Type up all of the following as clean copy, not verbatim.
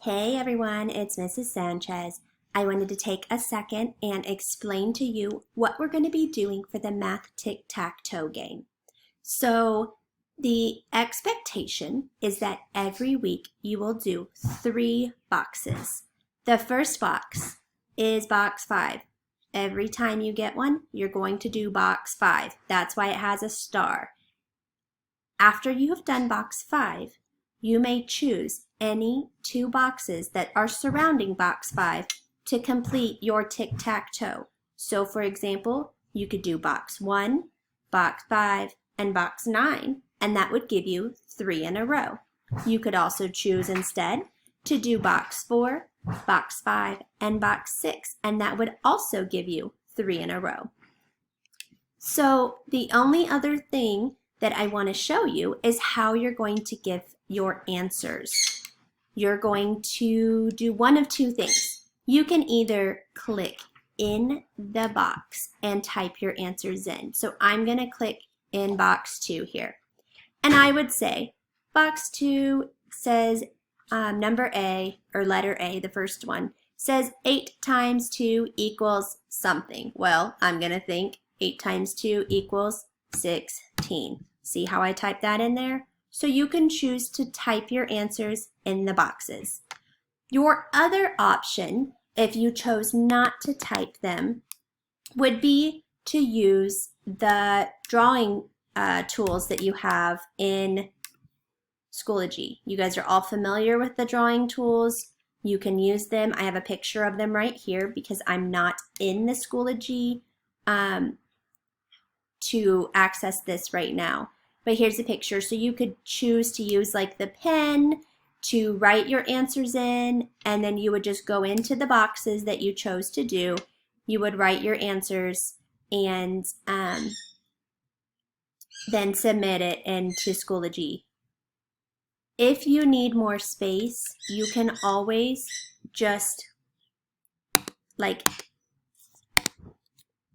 Hey everyone, it's Mrs. Sanchez. I wanted to take a second and explain to you what we're going to be doing for the math tic-tac-toe game. So the expectation is that every week you will do 3 boxes. The first box is box 5. Every time you get one, you're going to do box 5. That's why it has a star. After you have done box 5, you may choose any 2 boxes that are surrounding box 5 to complete your tic-tac-toe. So for example, you could do box 1, box 5, and box 9, and that would give you 3 in a row. You could also choose instead to do box 4, box 5, and box 6, and that would also give you 3 in a row. So the only other thing that I want to show you is how you're going to give your answers. You're going to do one of 2 things. You can either click in the box and type your answers in. So I'm going to click in box 2 here. And I would say box 2 says number A, or letter A, the first one, says 8 times 2 equals something. Well, I'm going to think 8 times 2 equals 16. See how I type that in there? So you can choose to type your answers in the boxes. Your other option, if you chose not to type them, would be to use the drawing tools that you have in Schoology. You guys are all familiar with the drawing tools. You can use them. I have a picture of them right here because I'm not in the Schoology to access this right now. But here's a picture. So you could choose to use like the pen to write your answers in, and then you would just go into the boxes that you chose to do. You would write your answers and then submit it into Schoology. If you need more space, you can always just like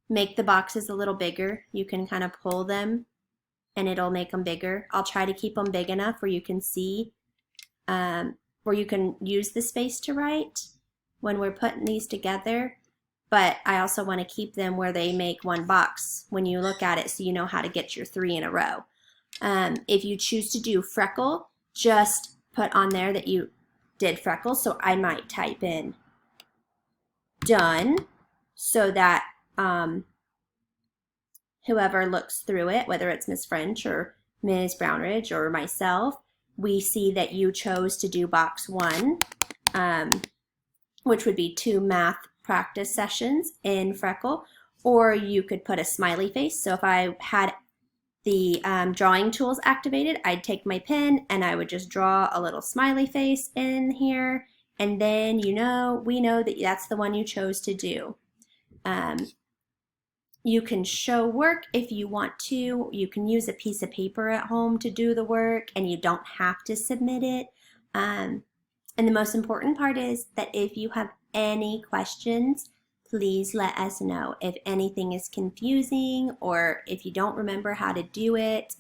make the boxes a little bigger. You can kind of pull them and it'll make them bigger. I'll try to keep them big enough where you can see, where you can use the space to write when we're putting these together. But I also want to keep them where they make one box when you look at it so you know how to get your 3 in a row. If you choose to do freckle, just put on there that you did freckle. So I might type in done so that whoever looks through it, whether it's Miss French or Ms. Brownridge or myself, we see that you chose to do box 1, which would be 2 math practice sessions in freckle, or you could put a smiley face. So if I had the drawing tools activated, I'd take my pen and I would just draw a little smiley face in here, and then we know that that's the one you chose to do. You can show work if you want to. You can use a piece of paper at home to do the work, and you don't have to submit it. And the most important part is that if you have any questions, please let us know. If anything is confusing or if you don't remember how to do it,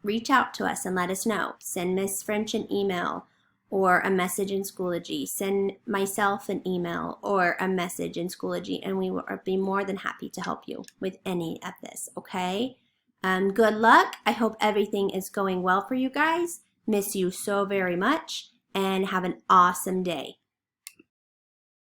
reach out to us and let us know. Send Miss French an email or a message in Schoology. Send myself an email or a message in Schoology, and we will be more than happy to help you with any of this, okay? Good luck. I hope everything is going well for you guys. Miss you so very much, and have an awesome day.